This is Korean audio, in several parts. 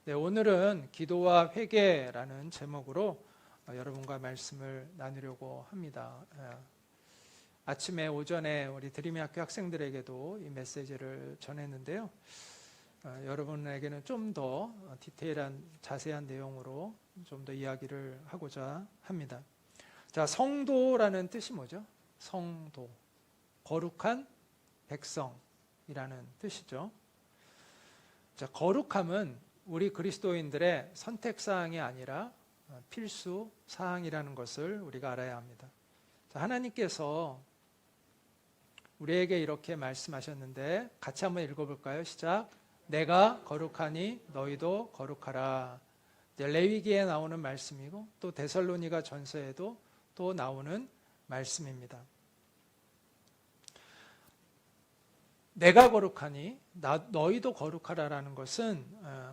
네, 오늘은 기도와 회개라는 제목으로 여러분과 말씀을 나누려고 합니다. 아침에 오전에 우리 드림의 학교 학생들에게도 이 메시지를 전했는데요. 여러분에게는 좀 더 디테일한 자세한 내용으로 좀 더 이야기를 하고자 합니다. 자, 성도라는 뜻이 뭐죠? 성도, 거룩한 백성이라는 뜻이죠. 자, 거룩함은 우리 그리스도인들의 선택사항이 아니라 필수 사항이라는 것을 우리가 알아야 합니다. 자, 하나님께서 우리에게 이렇게 말씀하셨는데 같이 한번 읽어볼까요? 시작. 내가 거룩하니 너희도 거룩하라. 레위기에 나오는 말씀이고 또 데살로니가 전서에도 또 나오는 말씀입니다. 내가 거룩하니 너희도 거룩하라라는 것은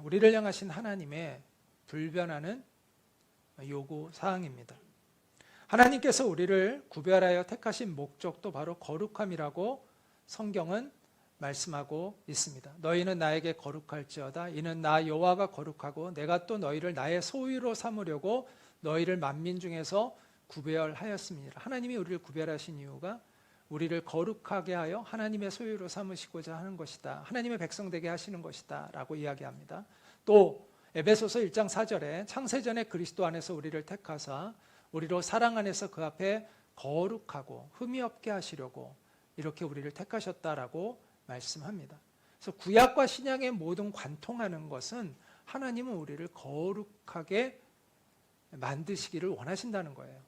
우리를 향하신 하나님의 불변하는 요구사항입니다. 하나님께서 우리를 구별하여 택하신 목적도 바로 거룩함이라고 성경은 말씀하고 있습니다. 너희는 나에게 거룩할지어다. 이는 나 여호와가 거룩하고 내가 또 너희를 나의 소유로 삼으려고 너희를 만민 중에서 구별하였습니다. 하나님이 우리를 구별하신 이유가 우리를 거룩하게 하여 하나님의 소유로 삼으시고자 하는 것이다. 하나님의 백성 되게 하시는 것이다 라고 이야기합니다. 또 에베소서 1장 4절에 창세전에 그리스도 안에서 우리를 택하사 우리로 사랑 안에서 그 앞에 거룩하고 흠이 없게 하시려고 이렇게 우리를 택하셨다라고 말씀합니다. 그래서 구약과 신약의 모든 관통하는 것은 하나님은 우리를 거룩하게 만드시기를 원하신다는 거예요.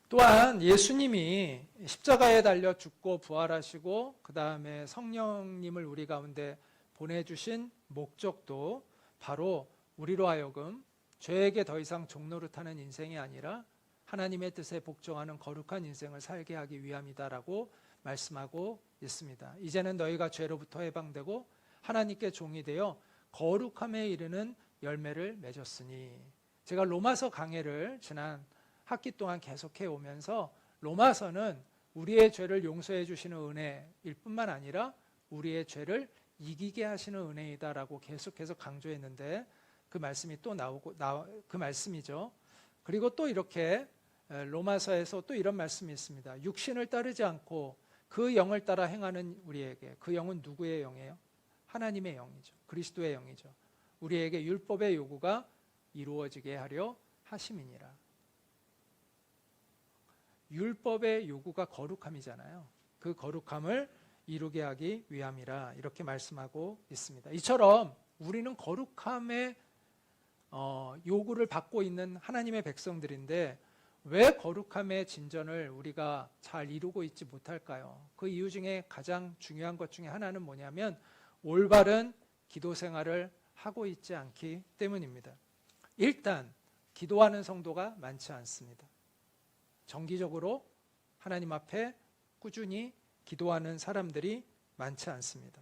또한 예수님이 십자가에 달려 죽고 부활하시고 그 다음에 성령님을 우리 가운데 보내주신 목적도 바로 우리로 하여금 죄에게 더 이상 종노릇하는 인생이 아니라 하나님의 뜻에 복종하는 거룩한 인생을 살게 하기 위함이다라고 말씀하고 있습니다. 이제는 너희가 죄로부터 해방되고 하나님께 종이 되어 거룩함에 이르는 열매를 맺었으니, 제가 로마서 강해를 지난 학기 동안 계속해 오면서 로마서는 우리의 죄를 용서해 주시는 은혜일 뿐만 아니라 우리의 죄를 이기게 하시는 은혜이다라고 계속해서 강조했는데 그 말씀이 또 그 말씀이죠. 그리고 또 이렇게 로마서에서 또 이런 말씀이 있습니다. 육신을 따르지 않고 그 영을 따라 행하는 우리에게, 그 영은 누구의 영이에요? 하나님의 영이죠. 그리스도의 영이죠. 우리에게 율법의 요구가 이루어지게 하려 하심이니라. 율법의 요구가 거룩함이잖아요. 그 거룩함을 이루게 하기 위함이라 이렇게 말씀하고 있습니다. 이처럼 우리는 거룩함의 요구를 받고 있는 하나님의 백성들인데 왜 거룩함의 진전을 우리가 잘 이루고 있지 못할까요? 그 이유 중에 가장 중요한 것 중에 하나는 뭐냐면 올바른 기도 생활을 하고 있지 않기 때문입니다. 일단 기도하는 성도가 많지 않습니다. 정기적으로 하나님 앞에 꾸준히 기도하는 사람들이 많지 않습니다.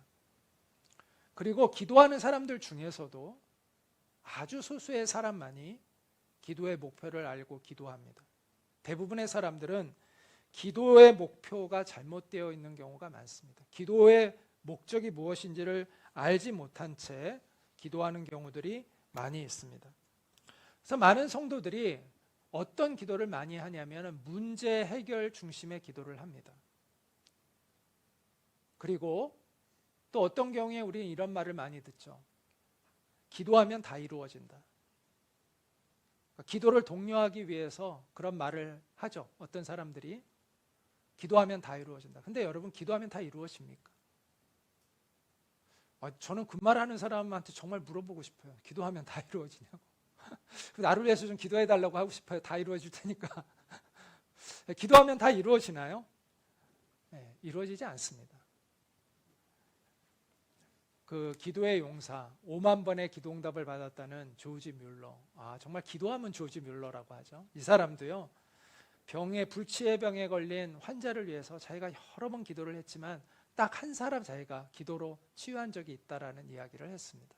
그리고 기도하는 사람들 중에서도 아주 소수의 사람만이 기도의 목표를 알고 기도합니다. 대부분의 사람들은 기도의 목표가 잘못되어 있는 경우가 많습니다. 기도의 목적이 무엇인지를 알지 못한 채 기도하는 경우들이 많이 있습니다. 그래서 많은 성도들이 어떤 기도를 많이 하냐면 문제 해결 중심의 기도를 합니다. 그리고 또 어떤 경우에 우리는 이런 말을 많이 듣죠. 기도하면 다 이루어진다. 기도를 독려하기 위해서 그런 말을 하죠. 어떤 사람들이 기도하면 다 이루어진다. 근데 여러분, 기도하면 다 이루어집니까? 저는 그 말하는 사람한테 정말 물어보고 싶어요. 기도하면 다 이루어지냐고. 나를 위해서 좀 기도해 달라고 하고 싶어요. 다 이루어질 테니까. 기도하면 다 이루어지나요? 네, 이루어지지 않습니다. 그 기도의 용사, 5만 번의 기도응답을 받았다는 조지 뮬러. 정말 기도하면 조지 뮬러라고 하죠. 이 사람도요, 불치의 병에 걸린 환자를 위해서 자기가 여러 번 기도를 했지만 딱 한 사람 자기가 기도로 치유한 적이 있다라는 이야기를 했습니다.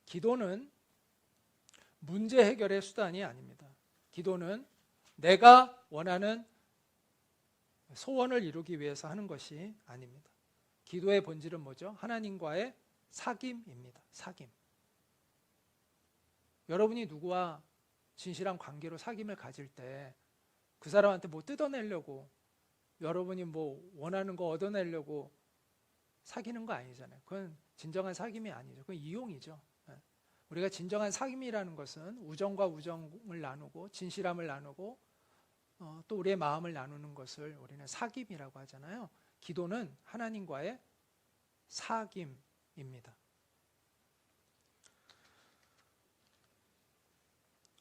기도는 문제 해결의 수단이 아닙니다. 기도는 내가 원하는 소원을 이루기 위해서 하는 것이 아닙니다. 기도의 본질은 뭐죠? 하나님과의 사귐입니다. 사귐. 여러분이 누구와 진실한 관계로 사귐을 가질 때 그 사람한테 뭐 뜯어내려고, 여러분이 뭐 원하는 거 얻어내려고 사귀는 거 아니잖아요. 그건 진정한 사귐이 아니죠. 그건 이용이죠. 우리가 진정한 사귐이라는 것은 우정과 우정을 나누고 진실함을 나누고 또 우리의 마음을 나누는 것을 우리는 사귐이라고 하잖아요. 기도는 하나님과의 사귐입니다.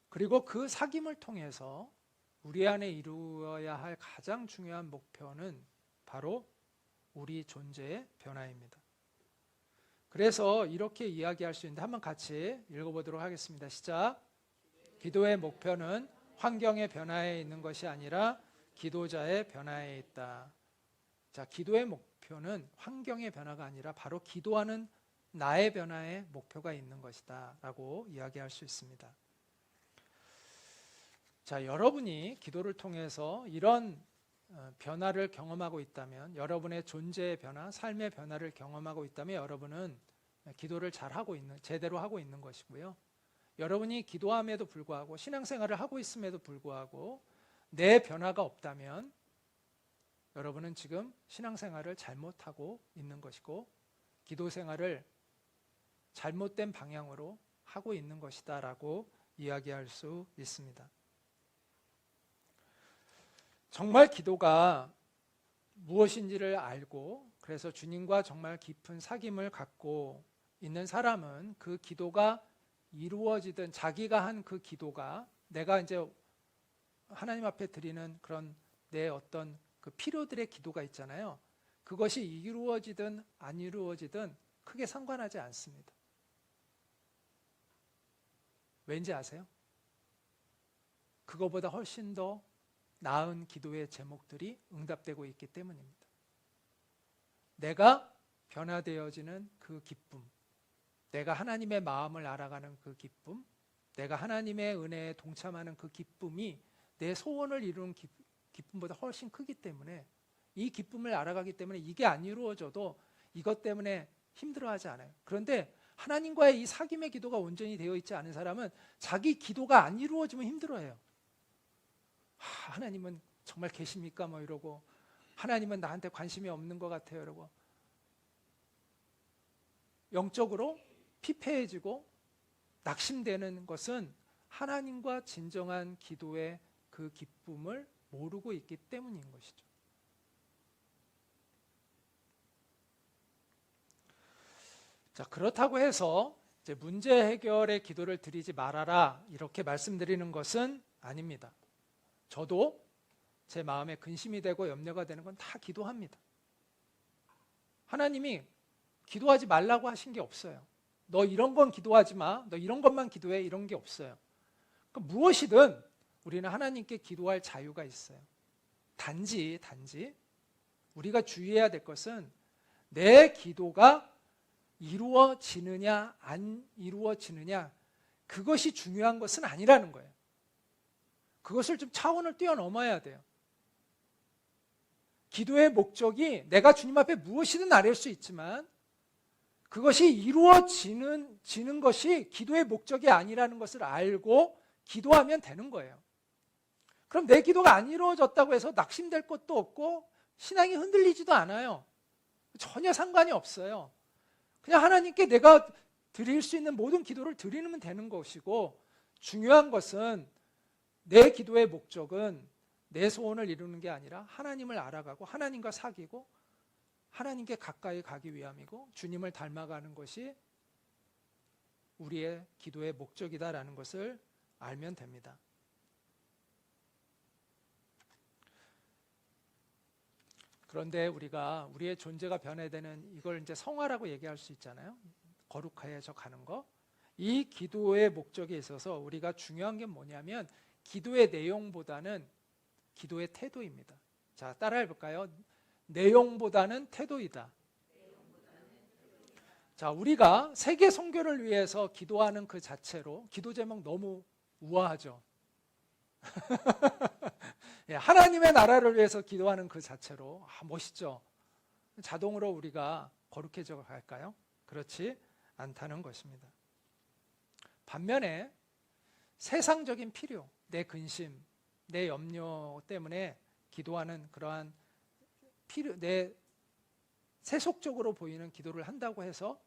그리고 그 사귐을 통해서 우리 안에 이루어야 할 가장 중요한 목표는 바로 우리 존재의 변화입니다. 그래서 이렇게 이야기할 수 있는데 한번 같이 읽어보도록 하겠습니다. 시작. 기도의 목표는 환경의 변화에 있는 것이 아니라 기도자의 변화에 있다. 자, 기도의 목표는 환경의 변화가 아니라 바로 기도하는 나의 변화에 목표가 있는 것이다 라고 이야기할 수 있습니다. 자, 여러분이 기도를 통해서 이런 변화를 경험하고 있다면, 여러분의 존재의 변화, 삶의 변화를 경험하고 있다면 여러분은 기도를 제대로 하고 있는 것이고요. 여러분이 기도함에도 불구하고 신앙생활을 하고 있음에도 불구하고 내 변화가 없다면 여러분은 지금 신앙생활을 잘못하고 있는 것이고 기도생활을 잘못된 방향으로 하고 있는 것이다 라고 이야기할 수 있습니다. 정말 기도가 무엇인지를 알고 그래서 주님과 정말 깊은 사귐을 갖고 있는 사람은 그 기도가 이루어지든 자기가 한 그 기도가 내가 이제 하나님 앞에 드리는 그런 내 어떤 그 필요들의 기도가 있잖아요. 그것이 이루어지든 안 이루어지든 크게 상관하지 않습니다. 왠지 아세요? 그거보다 훨씬 더 나은 기도의 제목들이 응답되고 있기 때문입니다. 내가 변화되어지는 그 기쁨, 내가 하나님의 마음을 알아가는 그 기쁨, 내가 하나님의 은혜에 동참하는 그 기쁨이 내 소원을 이루는 기쁨보다 훨씬 크기 때문에 이 기쁨을 알아가기 때문에 이게 안 이루어져도 이것 때문에 힘들어하지 않아요. 그런데 하나님과의 이 사귐의 기도가 온전히 되어 있지 않은 사람은 자기 기도가 안 이루어지면 힘들어해요. 하나님은 정말 계십니까? 뭐 이러고 하나님은 나한테 관심이 없는 것 같아요. 이러고 영적으로 피폐해지고 낙심되는 것은 하나님과 진정한 기도의 그 기쁨을 모르고 있기 때문인 것이죠. 자, 그렇다고 해서 이제 문제 해결의 기도를 드리지 말아라 이렇게 말씀드리는 것은 아닙니다. 저도 제 마음에 근심이 되고 염려가 되는 건 다 기도합니다. 하나님이 기도하지 말라고 하신 게 없어요. 너 이런 건 기도하지 마. 너 이런 것만 기도해. 이런 게 없어요. 그러니까 무엇이든 우리는 하나님께 기도할 자유가 있어요. 단지 우리가 주의해야 될 것은 내 기도가 이루어지느냐 안 이루어지느냐 그것이 중요한 것은 아니라는 거예요. 그것을 좀 차원을 뛰어넘어야 돼요. 기도의 목적이 내가 주님 앞에 무엇이든 아뢰을 수 있지만 그것이 이루어지는 것이 기도의 목적이 아니라는 것을 알고 기도하면 되는 거예요. 그럼 내 기도가 안 이루어졌다고 해서 낙심될 것도 없고 신앙이 흔들리지도 않아요. 전혀 상관이 없어요. 그냥 하나님께 내가 드릴 수 있는 모든 기도를 드리면 되는 것이고 중요한 것은 내 기도의 목적은 내 소원을 이루는 게 아니라 하나님을 알아가고 하나님과 사귀고 하나님께 가까이 가기 위함이고 주님을 닮아가는 것이 우리의 기도의 목적이다라는 것을 알면 됩니다. 그런데 우리가 우리의 존재가 변화되는 이걸 이제 성화라고 얘기할 수 있잖아요. 거룩해져 가는 거. 이 기도의 목적에 있어서 우리가 중요한 게 뭐냐면 기도의 내용보다는 기도의 태도입니다. 자, 따라해 볼까요? 내용보다는 태도이다. 자, 우리가 세계 선교를 위해서 기도하는 그 자체로 기도 제목 너무 우아하죠. 하나님의 나라를 위해서 기도하는 그 자체로 멋있죠. 자동으로 우리가 거룩해져 갈까요? 그렇지 않다는 것입니다. 반면에 세상적인 필요, 내 근심, 내 염려 때문에 기도하는 그러한 필요, 내 세속적으로 보이는 기도를 한다고 해서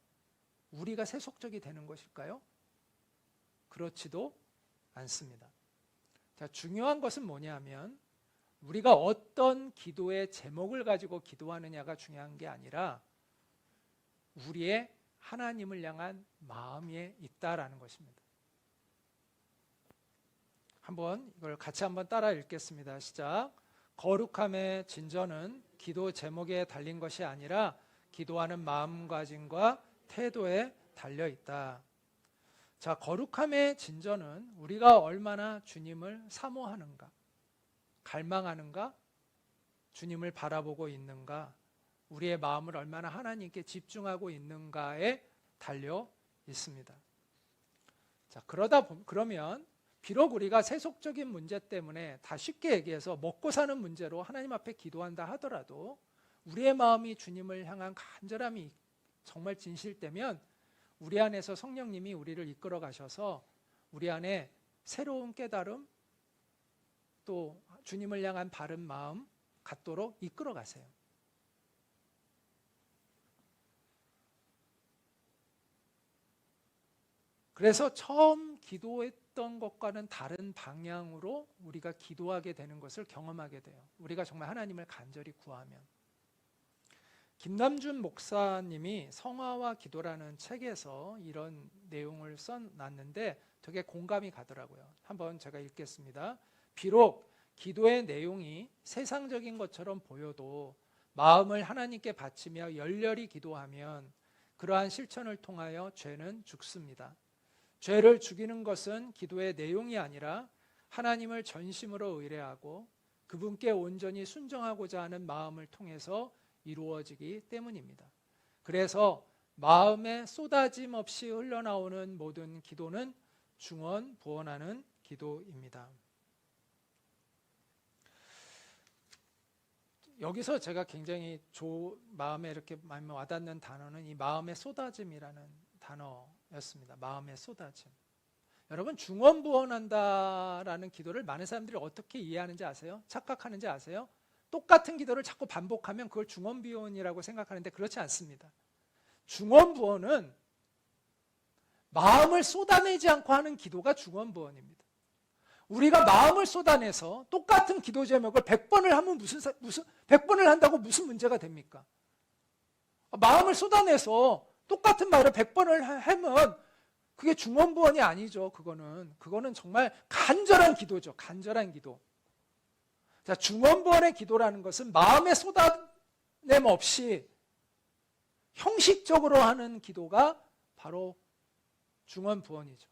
우리가 세속적이 되는 것일까요? 그렇지도 않습니다. 자, 중요한 것은 뭐냐면 우리가 어떤 기도의 제목을 가지고 기도하느냐가 중요한 게 아니라 우리의 하나님을 향한 마음에 있다라는 것입니다. 한번 이걸 같이 한번 따라 읽겠습니다. 시작. 거룩함의 진전은 기도 제목에 달린 것이 아니라 기도하는 마음가짐과 태도에 달려 있다. 자, 거룩함의 진전은 우리가 얼마나 주님을 사모하는가, 갈망하는가, 주님을 바라보고 있는가, 우리의 마음을 얼마나 하나님께 집중하고 있는가에 달려 있습니다. 자, 그러면 비록 우리가 세속적인 문제 때문에 다 쉽게 얘기해서 먹고 사는 문제로 하나님 앞에 기도한다 하더라도 우리의 마음이 주님을 향한 간절함이 정말 진실되면 우리 안에서 성령님이 우리를 이끌어 가셔서 우리 안에 새로운 깨달음, 또 주님을 향한 바른 마음 갖도록 이끌어 가세요. 그래서 처음 기도했던 것과는 다른 방향으로 우리가 기도하게 되는 것을 경험하게 돼요. 우리가 정말 하나님을 간절히 구하면. 김남준 목사님이 성화와 기도라는 책에서 이런 내용을 써놨는데 되게 공감이 가더라고요. 한번 제가 읽겠습니다. 비록 기도의 내용이 세상적인 것처럼 보여도 마음을 하나님께 바치며 열렬히 기도하면 그러한 실천을 통하여 죄는 죽습니다. 죄를 죽이는 것은 기도의 내용이 아니라 하나님을 전심으로 의뢰하고 그분께 온전히 순종하고자 하는 마음을 통해서 이루어지기 때문입니다. 그래서 마음에 쏟아짐 없이 흘러나오는 모든 기도는 중언부언하는 기도입니다. 여기서 제가 굉장히 마음에 이렇게 많이 와닿는 단어는 이 마음의 쏟아짐이라는 단어였습니다. 마음의 쏟아짐. 여러분, 중언부언한다라는 기도를 많은 사람들이 어떻게 이해하는지 아세요? 착각하는지 아세요? 똑같은 기도를 자꾸 반복하면 그걸 중언부언이라고 생각하는데 그렇지 않습니다. 중언부언은 마음을 쏟아내지 않고 하는 기도가 중언부언입니다. 우리가 마음을 쏟아내서 똑같은 기도 제목을 100번을 하면 100번을 한다고 무슨 문제가 됩니까? 마음을 쏟아내서 똑같은 말을 100번을 하면 그게 중언부언이 아니죠. 그거는 정말 간절한 기도죠. 간절한 기도. 자, 중언부언의 기도라는 것은 마음의 쏟아냄 없이 형식적으로 하는 기도가 바로 중언부언이죠.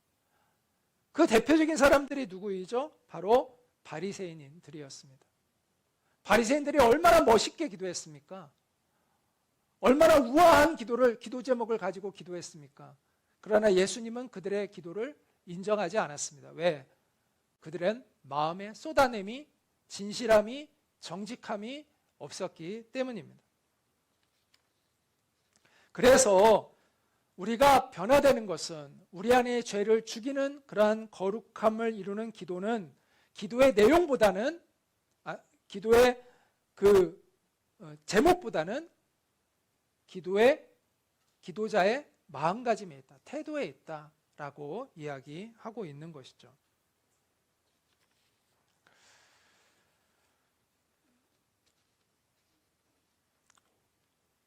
그 대표적인 사람들이 누구이죠? 바로 바리새인들이었습니다. 바리새인들이 얼마나 멋있게 기도했습니까? 얼마나 우아한 기도 제목을 가지고 기도했습니까? 그러나 예수님은 그들의 기도를 인정하지 않았습니다. 왜? 그들은 마음의 쏟아냄이, 진실함이, 정직함이 없었기 때문입니다. 그래서 우리가 변화되는 것은 우리 안에 죄를 죽이는 그러한 거룩함을 이루는 기도는 기도의 내용보다는 기도의 제목보다는 기도자의 마음가짐에 있다, 태도에 있다라고 이야기하고 있는 것이죠.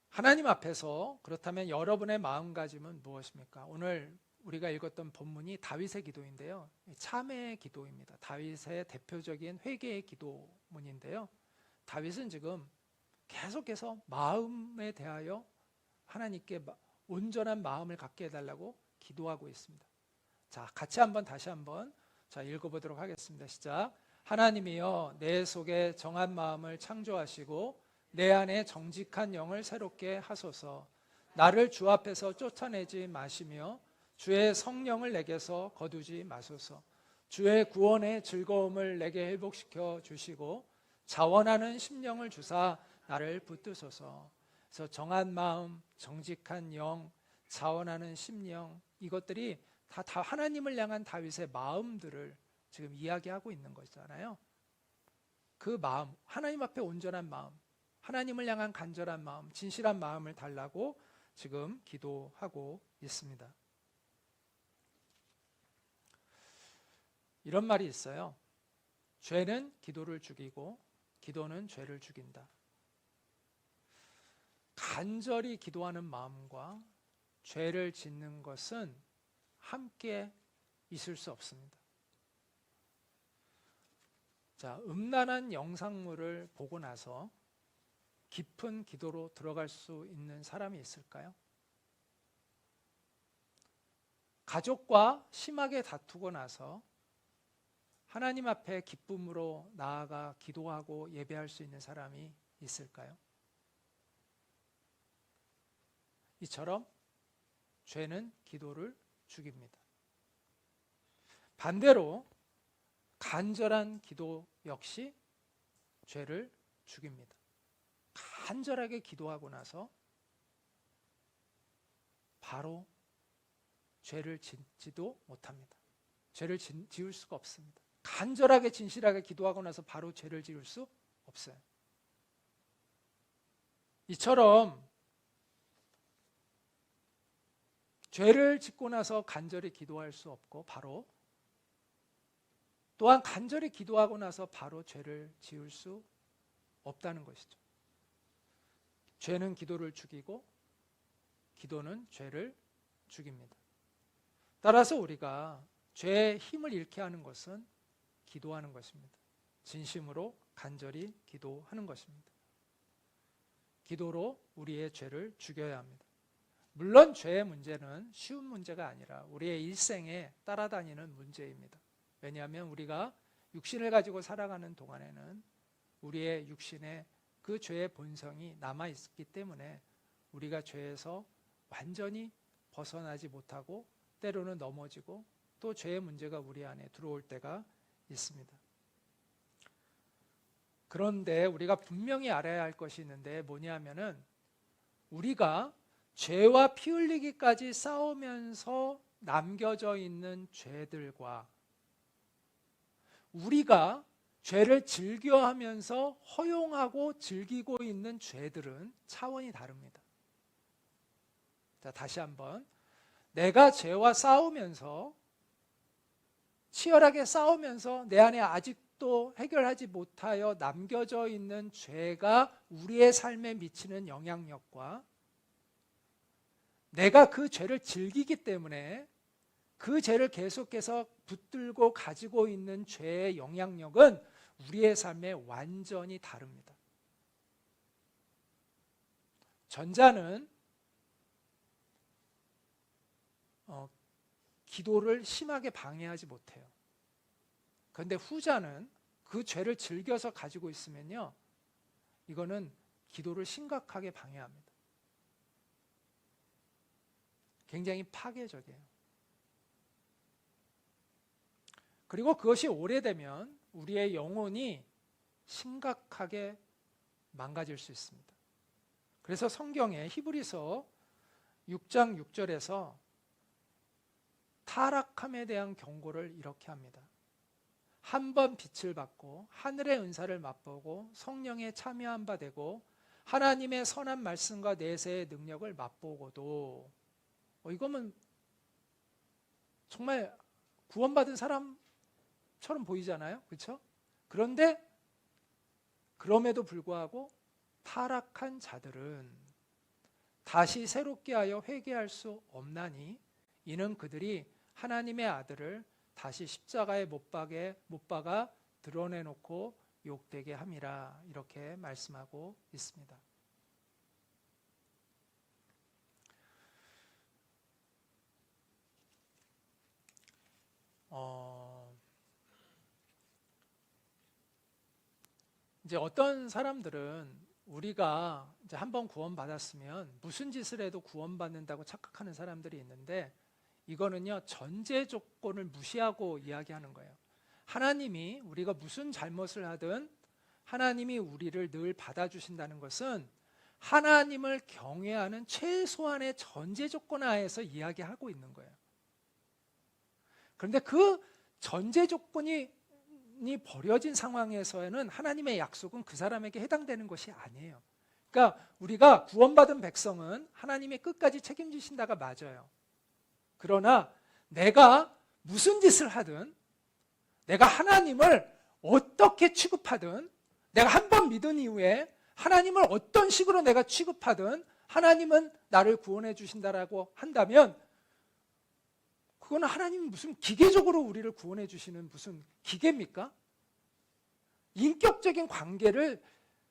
하나님 앞에서 그렇다면 여러분의 마음가짐은 무엇입니까? 오늘 우리가 읽었던 본문이 다윗의 기도인데요. 참회의 기도입니다. 다윗의 대표적인 회개의 기도문인데요. 다윗은 지금 계속해서 마음에 대하여 하나님께 온전한 마음을 갖게 해달라고 기도하고 있습니다. 자, 다시 한번 읽어보도록 하겠습니다. 시작. 하나님이여, 내 속에 정한 마음을 창조하시고 내 안에 정직한 영을 새롭게 하소서. 나를 주 앞에서 쫓아내지 마시며 주의 성령을 내게서 거두지 마소서. 주의 구원의 즐거움을 내게 회복시켜 주시고 자원하는 심령을 주사 나를 붙드소서. 그래서 정한 마음, 정직한 영, 자원하는 심령, 이것들이 다 하나님을 향한 다윗의 마음들을 지금 이야기하고 있는 거잖아요. 그 마음, 하나님 앞에 온전한 마음, 하나님을 향한 간절한 마음, 진실한 마음을 달라고 지금 기도하고 있습니다. 이런 말이 있어요. 죄는 기도를 죽이고 기도는 죄를 죽인다. 간절히 기도하는 마음과 죄를 짓는 것은 함께 있을 수 없습니다. 자, 음란한 영상물을 보고 나서 깊은 기도로 들어갈 수 있는 사람이 있을까요? 가족과 심하게 다투고 나서 하나님 앞에 기쁨으로 나아가 기도하고 예배할 수 있는 사람이 있을까요? 이처럼 죄는 기도를 죽입니다. 반대로 간절한 기도 역시 죄를 죽입니다. 간절하게 기도하고 나서 바로 죄를 짓지도 못합니다. 죄를 지을 수가 없습니다. 간절하게 진실하게 기도하고 나서 바로 죄를 지을 수 없어요. 이처럼 죄를 짓고 나서 간절히 기도할 수 없고 바로 또한 간절히 기도하고 나서 바로 죄를 지을 수 없다는 것이죠. 죄는 기도를 죽이고 기도는 죄를 죽입니다. 따라서 우리가 죄의 힘을 잃게 하는 것은 기도하는 것입니다. 진심으로 간절히 기도하는 것입니다. 기도로 우리의 죄를 죽여야 합니다. 물론 죄의 문제는 쉬운 문제가 아니라 우리의 일생에 따라다니는 문제입니다. 왜냐하면 우리가 육신을 가지고 살아가는 동안에는 우리의 육신에 그 죄의 본성이 남아있기 때문에 우리가 죄에서 완전히 벗어나지 못하고 때로는 넘어지고 또 죄의 문제가 우리 안에 들어올 때가 있습니다. 그런데 우리가 분명히 알아야 할 것이 있는데 뭐냐면은 우리가 죄와 피 흘리기까지 싸우면서 남겨져 있는 죄들과 우리가 죄를 즐겨하면서 허용하고 즐기고 있는 죄들은 차원이 다릅니다. 자, 다시 한번. 내가 죄와 싸우면서 치열하게 싸우면서 내 안에 아직도 해결하지 못하여 남겨져 있는 죄가 우리의 삶에 미치는 영향력과 내가 그 죄를 즐기기 때문에 그 죄를 계속해서 붙들고 가지고 있는 죄의 영향력은 우리의 삶에 완전히 다릅니다. 전자는 기도를 심하게 방해하지 못해요. 그런데 후자는 그 죄를 즐겨서 가지고 있으면요, 이거는 기도를 심각하게 방해합니다. 굉장히 파괴적이에요. 그리고 그것이 오래되면 우리의 영혼이 심각하게 망가질 수 있습니다. 그래서 성경에 히브리서 6장 6절에서 타락함에 대한 경고를 이렇게 합니다. 한 번 빛을 받고 하늘의 은사를 맛보고 성령에 참여한 바 되고 하나님의 선한 말씀과 내세의 능력을 맛보고도 이거면 정말 구원받은 사람처럼 보이잖아요. 그렇죠? 그런데 그럼에도 불구하고 타락한 자들은 다시 새롭게 하여 회개할 수 없나니 이는 그들이 하나님의 아들을 다시 십자가에 못 박아 드러내놓고 욕되게 함이라, 이렇게 말씀하고 있습니다. 이제 어떤 사람들은 우리가 이제 한번 구원받았으면 무슨 짓을 해도 구원받는다고 착각하는 사람들이 있는데, 이거는요 전제 조건을 무시하고 이야기하는 거예요. 하나님이 우리가 무슨 잘못을 하든 하나님이 우리를 늘 받아주신다는 것은 하나님을 경외하는 최소한의 전제 조건 하에서 이야기하고 있는 거예요. 그런데 그 전제 조건이 버려진 상황에서는 하나님의 약속은 그 사람에게 해당되는 것이 아니에요. 그러니까 우리가 구원받은 백성은 하나님이 끝까지 책임지신다가 맞아요. 그러나 내가 무슨 짓을 하든, 내가 하나님을 어떻게 취급하든, 내가 한 번 믿은 이후에 하나님을 어떤 식으로 내가 취급하든 하나님은 나를 구원해 주신다라고 한다면, 그거는 하나님이 무슨 기계적으로 우리를 구원해 주시는 무슨 기계입니까? 인격적인 관계를,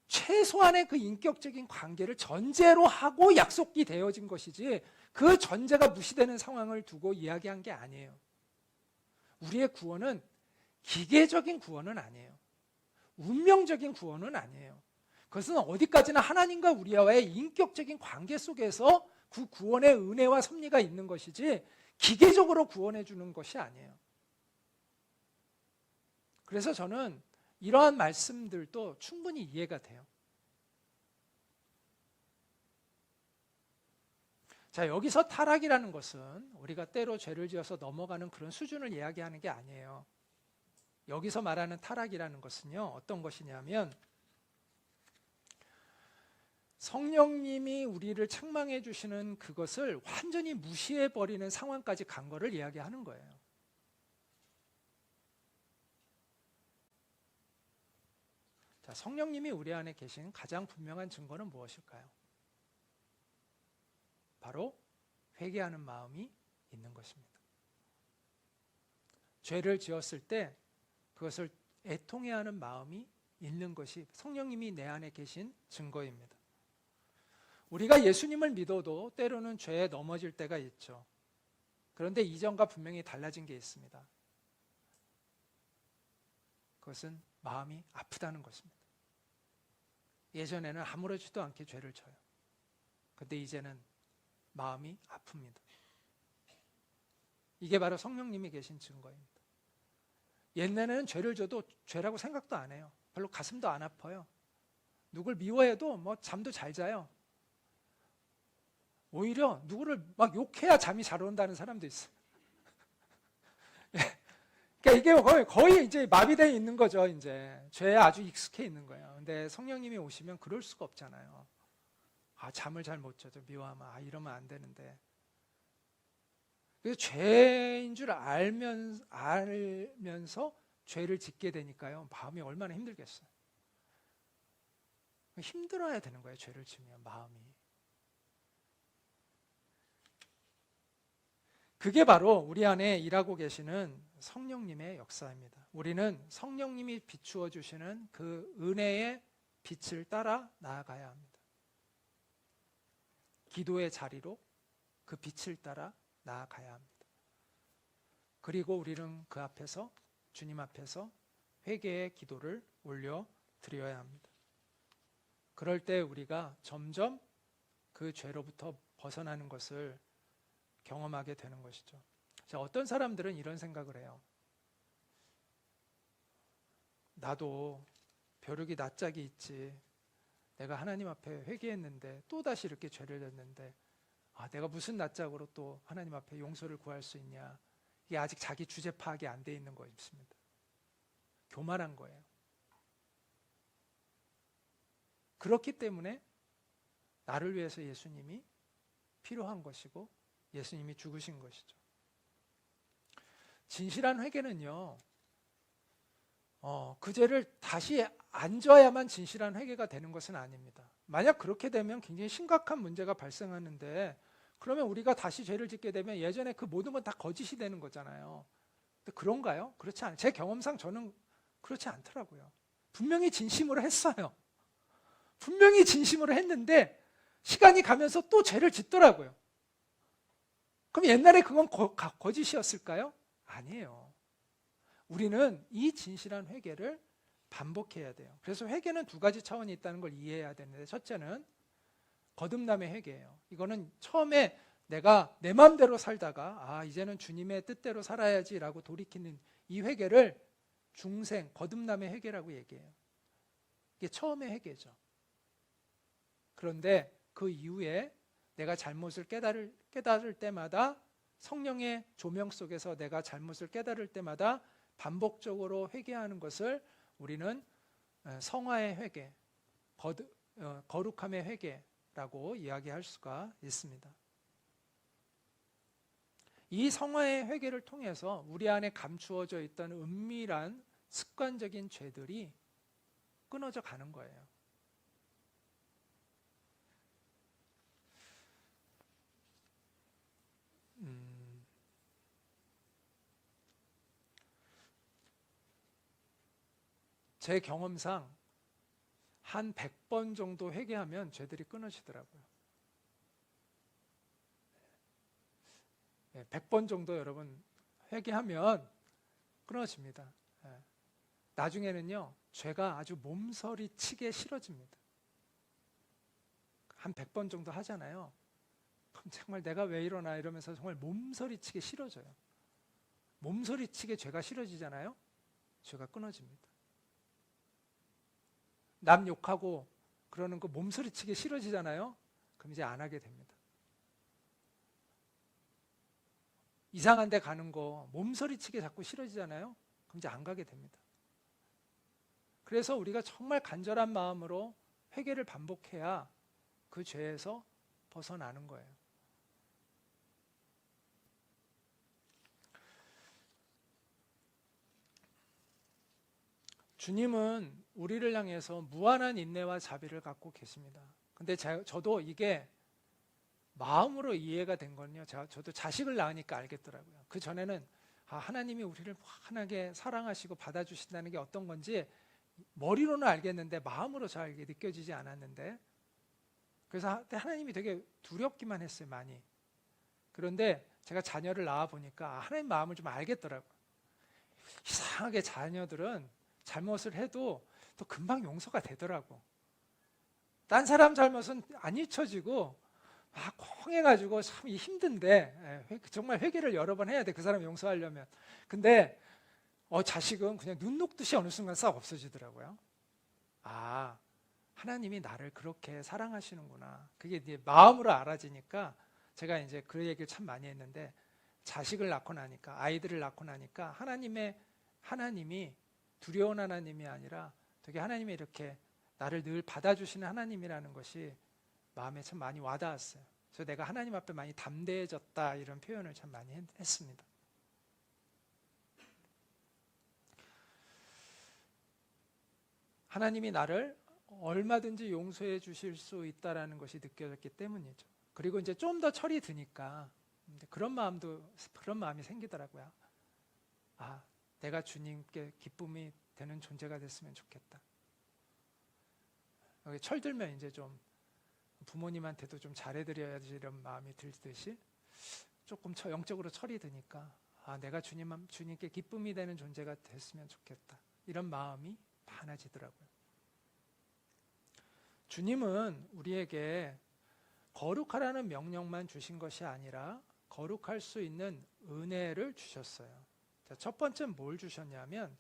최소한의 그 인격적인 관계를 전제로 하고 약속이 되어진 것이지, 그 전제가 무시되는 상황을 두고 이야기한 게 아니에요. 우리의 구원은 기계적인 구원은 아니에요. 운명적인 구원은 아니에요. 그것은 어디까지나 하나님과 우리와의 인격적인 관계 속에서 그 구원의 은혜와 섭리가 있는 것이지, 기계적으로 구원해 주는 것이 아니에요. 그래서 저는 이러한 말씀들도 충분히 이해가 돼요. 자, 여기서 타락이라는 것은 우리가 때로 죄를 지어서 넘어가는 그런 수준을 이야기하는 게 아니에요. 여기서 말하는 타락이라는 것은요, 어떤 것이냐면 성령님이 우리를 책망해 주시는 그것을 완전히 무시해 버리는 상황까지 간 거를 이야기하는 거예요. 자, 성령님이 우리 안에 계신 가장 분명한 증거는 무엇일까요? 바로 회개하는 마음이 있는 것입니다. 죄를 지었을 때 그것을 애통해야 하는 마음이 있는 것이 성령님이 내 안에 계신 증거입니다. 우리가 예수님을 믿어도 때로는 죄에 넘어질 때가 있죠. 그런데 이전과 분명히 달라진 게 있습니다. 그것은 마음이 아프다는 것입니다. 예전에는 아무렇지도 않게 죄를 져요. 그런데 이제는 마음이 아픕니다. 이게 바로 성령님이 계신 증거입니다. 옛날에는 죄를 져도 죄라고 생각도 안 해요. 별로 가슴도 안 아파요. 누굴 미워해도 뭐 잠도 잘 자요. 오히려 누구를 막 욕해야 잠이 잘 온다는 사람도 있어요. 그러니까 이게 거의 이제 마비되어 있는 거죠. 이제 죄에 아주 익숙해 있는 거예요. 근데 성령님이 오시면 그럴 수가 없잖아요. 아, 잠을 잘 못 자죠. 미워하면 이러면 안 되는데. 그래서 죄인 줄 알면서 죄를 짓게 되니까요. 마음이 얼마나 힘들겠어요. 힘들어야 되는 거예요. 죄를 지면 마음이. 그게 바로 우리 안에 일하고 계시는 성령님의 역사입니다. 우리는 성령님이 비추어 주시는 그 은혜의 빛을 따라 나아가야 합니다. 기도의 자리로 그 빛을 따라 나아가야 합니다. 그리고 우리는 그 앞에서, 주님 앞에서 회개의 기도를 올려 드려야 합니다. 그럴 때 우리가 점점 그 죄로부터 벗어나는 것을 경험하게 되는 것이죠. 자, 어떤 사람들은 이런 생각을 해요. 나도 벼룩이 낯짝이 있지. 내가 하나님 앞에 회개했는데 또다시 이렇게 죄를 졌는데 내가 무슨 낯짝으로 또 하나님 앞에 용서를 구할 수 있냐. 이게 아직 자기 주제 파악이 안 돼 있는 것입니다. 교만한 거예요. 그렇기 때문에 나를 위해서 예수님이 필요한 것이고 예수님이 죽으신 것이죠. 진실한 회개는요, 그 죄를 다시 안 져야만 진실한 회개가 되는 것은 아닙니다. 만약 그렇게 되면 굉장히 심각한 문제가 발생하는데, 그러면 우리가 다시 죄를 짓게 되면 예전에 그 모든 건 다 거짓이 되는 거잖아요. 근데 그런가요? 그렇지 않아요. 제 경험상 저는 그렇지 않더라고요. 분명히 진심으로 했어요. 분명히 진심으로 했는데 시간이 가면서 또 죄를 짓더라고요. 그럼 옛날에 그건 거짓이었을까요? 아니에요. 우리는 이 진실한 회개를 반복해야 돼요. 그래서 회개는 두 가지 차원이 있다는 걸 이해해야 되는데, 첫째는 거듭남의 회개예요. 이거는 처음에 내가 내 마음대로 살다가 이제는 주님의 뜻대로 살아야지라고 돌이키는 이 회개를 중생, 거듭남의 회개라고 얘기해요. 이게 처음의 회개죠. 그런데 그 이후에 내가 잘못을 깨달을 때마다, 성령의 조명 속에서 내가 잘못을 깨달을 때마다 반복적으로 회개하는 것을 우리는 성화의 회개, 거룩함의 회개라고 이야기할 수가 있습니다. 이 성화의 회개를 통해서 우리 안에 감추어져 있던 은밀한 습관적인 죄들이 끊어져 가는 거예요. 제 경험상 한 100번 정도 회개하면 죄들이 끊어지더라고요. 100번 정도 여러분 회개하면 끊어집니다. 나중에는요, 죄가 아주 몸서리치게 싫어집니다. 한 100번 정도 하잖아요. 그럼 정말 내가 왜 이러나 이러면서 정말 몸서리치게 싫어져요. 몸서리치게 죄가 싫어지잖아요. 죄가 끊어집니다. 남 욕하고 그러는 거 몸서리치게 싫어지잖아요. 그럼 이제 안 하게 됩니다. 이상한 데 가는 거 몸서리치게 자꾸 싫어지잖아요. 그럼 이제 안 가게 됩니다. 그래서 우리가 정말 간절한 마음으로 회개를 반복해야 그 죄에서 벗어나는 거예요. 주님은 우리를 향해서 무한한 인내와 자비를 갖고 계십니다. 근데 저도 이게 마음으로 이해가 된 건요, 저도 자식을 낳으니까 알겠더라고요. 그 전에는 하나님이 우리를 무한하게 사랑하시고 받아주신다는 게 어떤 건지 머리로는 알겠는데 마음으로 잘 느껴지지 않았는데, 그래서 하나님이 되게 두렵기만 했어요, 많이. 그런데 제가 자녀를 낳아 보니까 하나님 마음을 좀 알겠더라고요. 이상하게 자녀들은 잘못을 해도 또 금방 용서가 되더라고. 딴 사람 잘못은 안 잊혀지고 막 콩해가지고 참 힘든데, 정말 회개를 여러 번 해야 돼, 그 사람 용서하려면. 근데 자식은 그냥 눈 녹듯이 어느 순간 싹 없어지더라고요. 아, 하나님이 나를 그렇게 사랑하시는구나. 그게 이제 마음으로 알아지니까 제가 이제 그 얘기를 참 많이 했는데, 자식을 낳고 나니까, 아이들을 낳고 나니까 하나님이 두려운 하나님이 아니라 되게 하나님이 이렇게 나를 늘 받아주시는 하나님이라는 것이 마음에 참 많이 와닿았어요. 그래서 내가 하나님 앞에 많이 담대해졌다, 이런 표현을 참 많이 했습니다. 하나님이 나를 얼마든지 용서해 주실 수 있다라는 것이 느껴졌기 때문이죠. 그리고 이제 좀 더 철이 드니까 그런 마음이 생기더라고요. 아, 내가 주님께 기쁨이 되는 존재가 됐으면 좋겠다. 철 들면 이제 좀 부모님한테도 좀 잘해드려야지, 이런 마음이 들듯이 조금 영적으로 철이 드니까 내가 주님께 기쁨이 되는 존재가 됐으면 좋겠다, 이런 마음이 많아지더라고요. 주님은 우리에게 거룩하라는 명령만 주신 것이 아니라 거룩할 수 있는 은혜를 주셨어요. 자, 첫 번째는 뭘 주셨냐면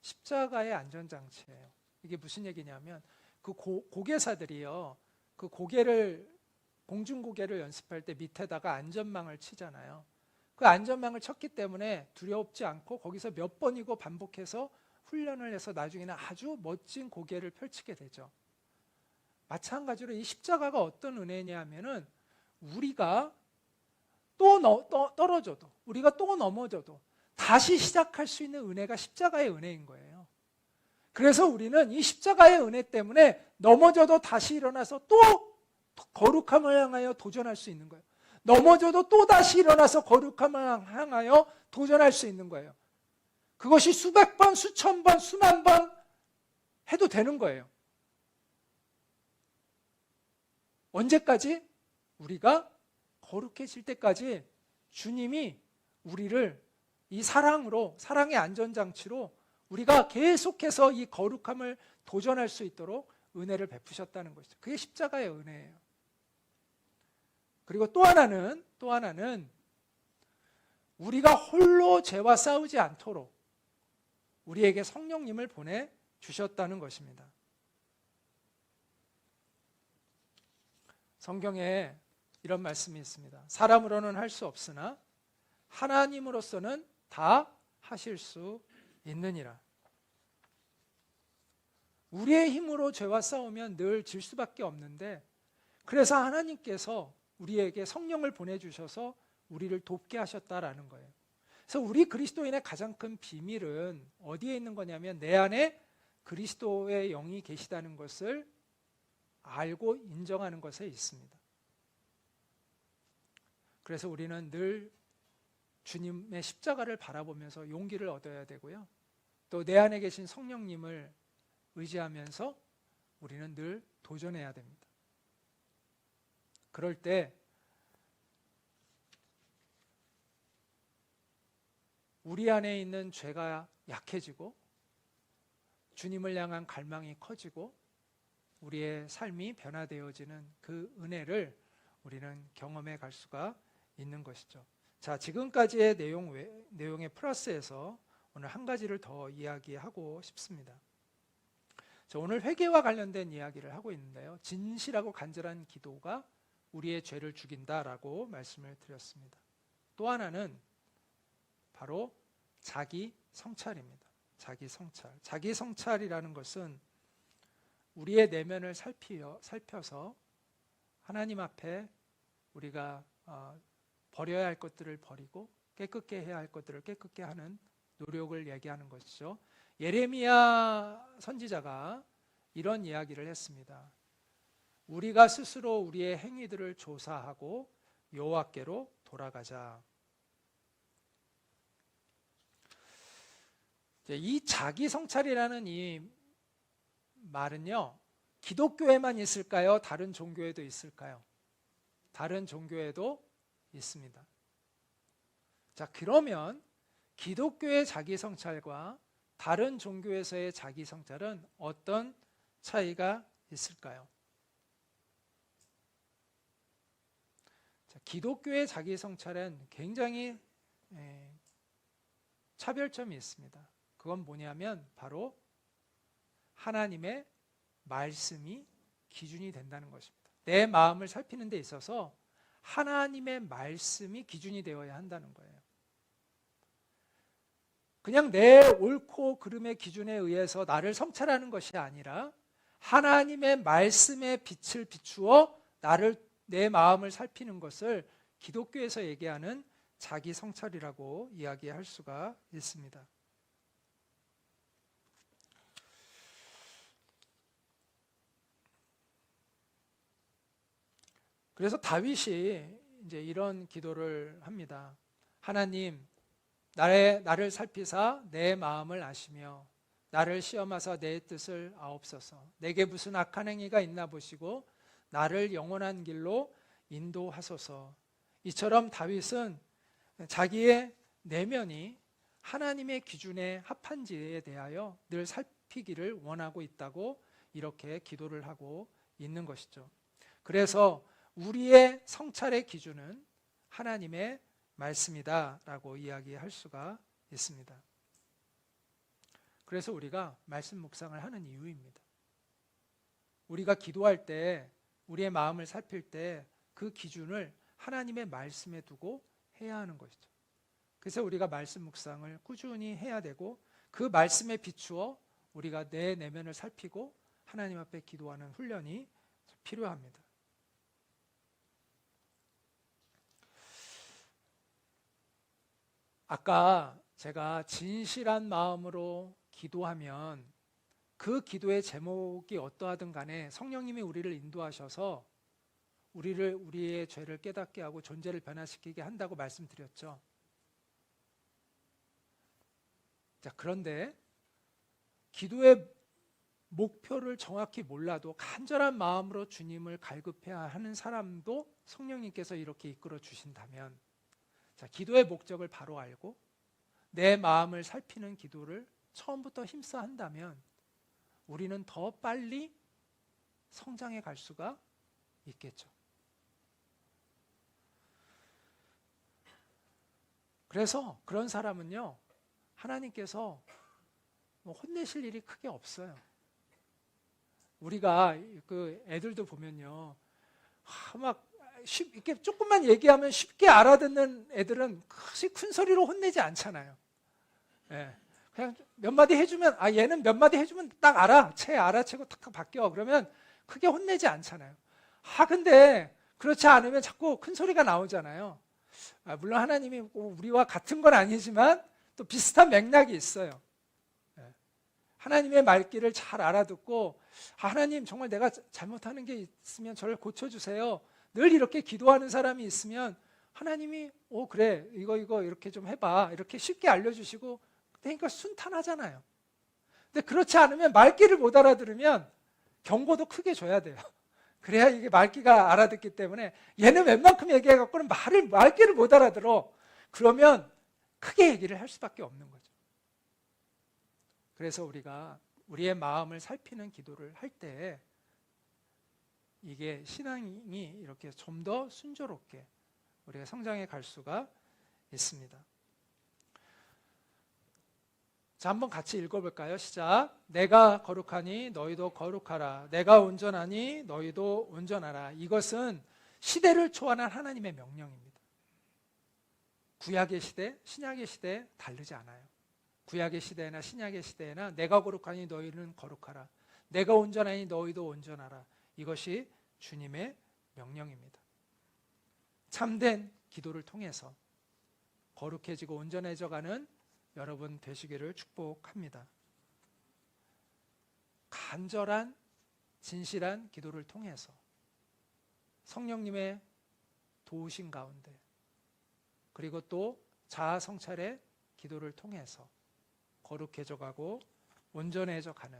십자가의 안전장치예요. 이게 무슨 얘기냐면 그 고개사들이요, 그 공중고개를 연습할 때 밑에다가 안전망을 치잖아요. 그 안전망을 쳤기 때문에 두렵지 않고 거기서 몇 번이고 반복해서 훈련을 해서 나중에는 아주 멋진 고개를 펼치게 되죠. 마찬가지로 이 십자가가 어떤 은혜냐면은 우리가 또 떨어져도, 우리가 또 넘어져도 다시 시작할 수 있는 은혜가 십자가의 은혜인 거예요. 그래서 우리는 이 십자가의 은혜 때문에 넘어져도 다시 일어나서 또 거룩함을 향하여 도전할 수 있는 거예요. 넘어져도 또 다시 일어나서 거룩함을 향하여 도전할 수 있는 거예요. 그것이 수백 번, 수천 번, 수만 번 해도 되는 거예요. 언제까지? 우리가 거룩해질 때까지 주님이 우리를 이 사랑의 안전장치로 우리가 계속해서 이 거룩함을 도전할 수 있도록 은혜를 베푸셨다는 것이죠. 그게 십자가의 은혜예요. 그리고 또 하나는 우리가 홀로 죄와 싸우지 않도록 우리에게 성령님을 보내주셨다는 것입니다. 성경에 이런 말씀이 있습니다. 사람으로는 할 수 없으나 하나님으로서는 다 하실 수 있느니라. 우리의 힘으로 죄와 싸우면 늘 질 수밖에 없는데, 그래서 하나님께서 우리에게 성령을 보내주셔서 우리를 돕게 하셨다라는 거예요. 그래서 우리 그리스도인의 가장 큰 비밀은 어디에 있는 거냐면, 내 안에 그리스도의 영이 계시다는 것을 알고 인정하는 것에 있습니다. 그래서 우리는 늘 주님의 십자가를 바라보면서 용기를 얻어야 되고요, 또 내 안에 계신 성령님을 의지하면서 우리는 늘 도전해야 됩니다. 그럴 때 우리 안에 있는 죄가 약해지고 주님을 향한 갈망이 커지고 우리의 삶이 변화되어지는 그 은혜를 우리는 경험해 갈 수가 있는 것이죠. 자, 지금까지의 내용의 플러스에서 오늘 한 가지를 더 이야기하고 싶습니다. 자, 오늘 회개와 관련된 이야기를 하고 있는데요, 진실하고 간절한 기도가 우리의 죄를 죽인다라고 말씀을 드렸습니다. 또 하나는 바로 자기 성찰입니다. 자기 성찰. 자기 성찰이라는 것은 우리의 내면을 살펴서 하나님 앞에 우리가 버려야 할 것들을 버리고 깨끗게 해야 할 것들을 깨끗게 하는 노력을 얘기하는 것이죠. 예레미야 선지자가 이런 이야기를 했습니다. 우리가 스스로 우리의 행위들을 조사하고 여호와께로 돌아가자. 이 자기 성찰이라는 이 말은요, 기독교에만 있을까요? 다른 종교에도 있을까요? 다른 종교에도 있습니다. 자, 그러면 기독교의 자기 성찰과 다른 종교에서의 자기 성찰은 어떤 차이가 있을까요? 자, 기독교의 자기 성찰은 굉장히 차별점이 있습니다. 그건 뭐냐면 바로 하나님의 말씀이 기준이 된다는 것입니다. 내 마음을 살피는 데 있어서 하나님의 말씀이 기준이 되어야 한다는 거예요. 그냥 내 옳고 그름의 기준에 의해서 나를 성찰하는 것이 아니라 하나님의 말씀의 빛을 비추어 내 마음을 살피는 것을 기독교에서 얘기하는 자기 성찰이라고 이야기할 수가 있습니다. 그래서 다윗이 이제 이런 기도를 합니다. 하나님, 나를 살피사 내 마음을 아시며 나를 시험하사 내 뜻을 아옵소서. 내게 무슨 악한 행위가 있나 보시고 나를 영원한 길로 인도하소서. 이처럼 다윗은 자기의 내면이 하나님의 기준에 합한지에 대하여 늘 살피기를 원하고 있다고 이렇게 기도를 하고 있는 것이죠. 그래서 우리의 성찰의 기준은 하나님의 말씀이다라고 이야기할 수가 있습니다. 그래서 우리가 말씀 묵상을 하는 이유입니다. 우리가 기도할 때, 우리의 마음을 살필 때 그 기준을 하나님의 말씀에 두고 해야 하는 것이죠. 그래서 우리가 말씀 묵상을 꾸준히 해야 되고, 그 말씀에 비추어 우리가 내 내면을 살피고 하나님 앞에 기도하는 훈련이 필요합니다. 아까 제가 진실한 마음으로 기도하면 그 기도의 제목이 어떠하든 간에 성령님이 우리를 인도하셔서 우리의 죄를 깨닫게 하고 존재를 변화시키게 한다고 말씀드렸죠. 자, 그런데 기도의 목표를 정확히 몰라도 간절한 마음으로 주님을 갈급해야 하는 사람도 성령님께서 이렇게 이끌어 주신다면, 자, 기도의 목적을 바로 알고 내 마음을 살피는 기도를 처음부터 힘써 한다면 우리는 더 빨리 성장해 갈 수가 있겠죠. 그래서 그런 사람은요, 하나님께서 혼내실 일이 크게 없어요. 우리가 그 애들도 보면요, 막 이렇게 조금만 얘기하면 쉽게 알아듣는 애들은 큰 소리로 혼내지 않잖아요. 예. 그냥 몇 마디 해주면, 얘는 몇 마디 해주면 딱 알아채고 탁 바뀌어. 그러면 크게 혼내지 않잖아요. 근데 그렇지 않으면 자꾸 큰 소리가 나오잖아요. 물론 하나님이 우리와 같은 건 아니지만 또 비슷한 맥락이 있어요. 예. 하나님의 말귀를 잘 알아듣고, 하나님 정말 내가 잘못하는 게 있으면 저를 고쳐주세요. 늘 이렇게 기도하는 사람이 있으면 하나님이 그래 이거 이렇게 좀 해봐 이렇게 쉽게 알려주시고, 그러니까 순탄하잖아요. 근데 그렇지 않으면 말귀를 못 알아들으면 경고도 크게 줘야 돼요. 그래야 이게 말귀가 알아듣기 때문에, 얘는 웬만큼 얘기해갖고는 말귀를 못 알아들어. 그러면 크게 얘기를 할 수밖에 없는 거죠. 그래서 우리가 우리의 마음을 살피는 기도를 할 때 이게 신앙이 이렇게 좀 더 순조롭게 우리가 성장해 갈 수가 있습니다. 자, 한번 같이 읽어볼까요? 시작. 내가 거룩하니 너희도 거룩하라. 내가 온전하니 너희도 온전하라. 이것은 시대를 초월한 하나님의 명령입니다. 구약의 시대, 신약의 시대 다르지 않아요. 구약의 시대나 신약의 시대나 내가 거룩하니 너희는 거룩하라. 내가 온전하니 너희도 온전하라. 이것이 주님의 명령입니다. 참된 기도를 통해서 거룩해지고 온전해져가는 여러분 되시기를 축복합니다. 간절한 진실한 기도를 통해서 성령님의 도우심 가운데, 그리고 또 자아 성찰의 기도를 통해서 거룩해져 가고 온전해져 가는,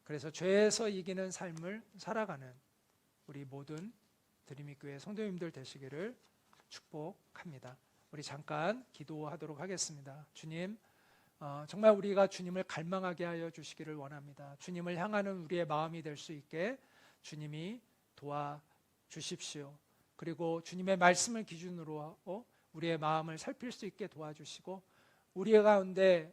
그래서 죄에서 이기는 삶을 살아가는 우리 모든 드림이교회 성도님들 되시기를 축복합니다. 우리 잠깐 기도하도록 하겠습니다. 주님, 정말 우리가 주님을 갈망하게 하여 주시기를 원합니다. 주님을 향하는 우리의 마음이 될 수 있게 주님이 도와주십시오. 그리고 주님의 말씀을 기준으로 우리의 마음을 살필 수 있게 도와주시고, 우리 가운데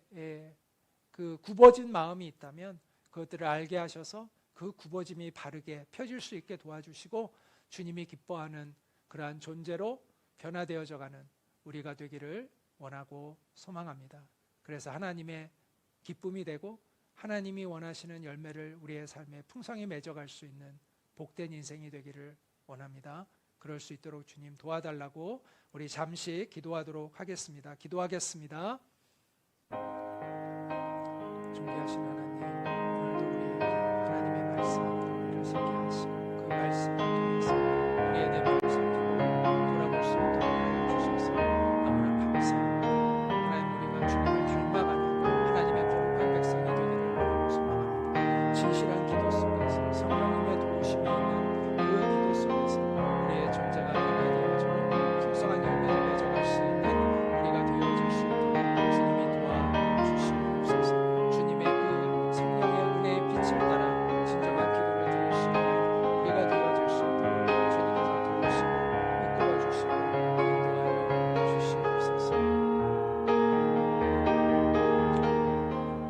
그 굽어진 마음이 있다면 그것들을 알게 하셔서 그 굽어짐이 바르게 펴질 수 있게 도와주시고, 주님이 기뻐하는 그러한 존재로 변화되어져 가는 우리가 되기를 원하고 소망합니다. 그래서 하나님의 기쁨이 되고 하나님이 원하시는 열매를 우리의 삶에 풍성히 맺어갈 수 있는 복된 인생이 되기를 원합니다. 그럴 수 있도록 주님 도와달라고 우리 잠시 기도하도록 하겠습니다. 기도하겠습니다. 존귀하신 하나님, 오늘도 우리에게 하나님의 말씀 앞에 우리를 서게 하시고 그 말씀을 통해서 우리의 내면을 살피고 돌아볼 수 있도록 주셔서 너무나 감사합니다. 하나님, 우리가 주님을 닮아가는 하나님의 거룩한 백성이 되기를 원하고 소망합니다. 진실한 기도 속에서 성령님의 도우심이 있는 그 기도 속에서 우리의 존재가 변화되어지고 풍성한 열매를 맺어갈 수 있는 우리가 되어질 수 있도록 주님이 도와주시옵소서. 주님의 그 성령의 은혜의 빛을 따라 진정한 기도를 드릴 수 있는 우리가 되어질 수 있도록 주님께서 도우시고 이끌어 주시고 인도하여 주시옵소서.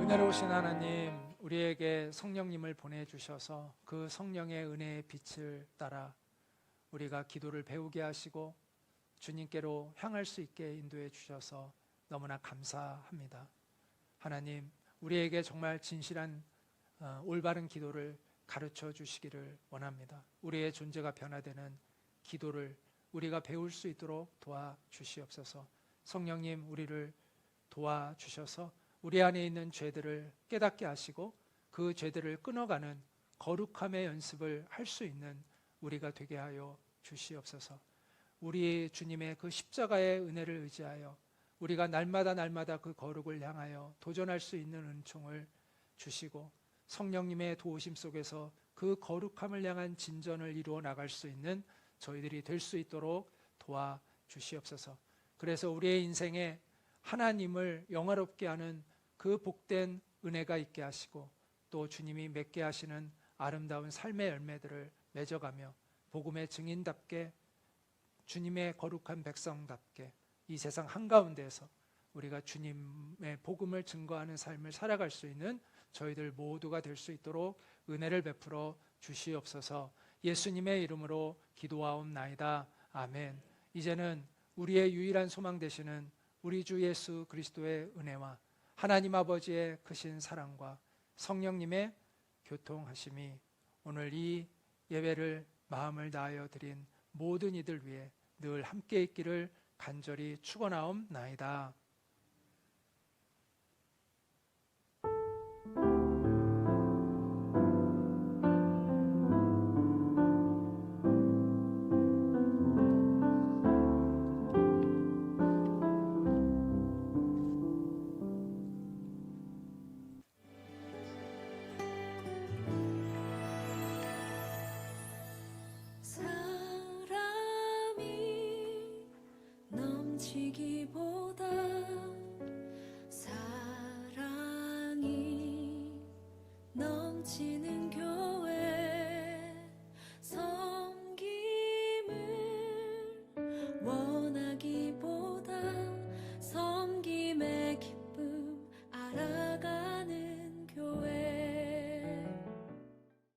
은혜로우신 하나님, 우리에게 성령님을 보내주셔서 그 성령의 은혜의 빛을 따라 우리가 기도를 배우게 하시고 주님께로 향할 수 있게 인도해 주셔서 너무나 감사합니다. 하나님, 우리에게 정말 진실한 올바른 기도를 가르쳐 주시기를 원합니다. 우리의 존재가 변화되는 기도를 우리가 배울 수 있도록 도와주시옵소서. 성령님, 우리를 도와주셔서 우리 안에 있는 죄들을 깨닫게 하시고 그 죄들을 끊어가는 거룩함의 연습을 할 수 있는 우리가 되게 하여 주시옵소서. 우리 주님의 그 십자가의 은혜를 의지하여 우리가 날마다 그 거룩을 향하여 도전할 수 있는 은총을 주시고 성령님의 도우심 속에서 그 거룩함을 향한 진전을 이루어 나갈 수 있는 저희들이 될 수 있도록 도와주시옵소서. 그래서 우리의 인생에 하나님을 영화롭게 하는 그 복된 은혜가 있게 하시고 또 주님이 맺게 하시는 아름다운 삶의 열매들을 맺어가며 복음의 증인답게 주님의 거룩한 백성답게 이 세상 한가운데에서 우리가 주님의 복음을 증거하는 삶을 살아갈 수 있는 저희들 모두가 될 수 있도록 은혜를 베풀어 주시옵소서. 예수님의 이름으로 기도하옵나이다. 아멘. 이제는 우리의 유일한 소망 되시는 우리 주 예수 그리스도의 은혜와 하나님 아버지의 크신 사랑과 성령님의 교통하심이 오늘 이 예배를 마음을 다하여 드린 모든 이들 위해 늘 함께 있기를 간절히 축원하옵나이다.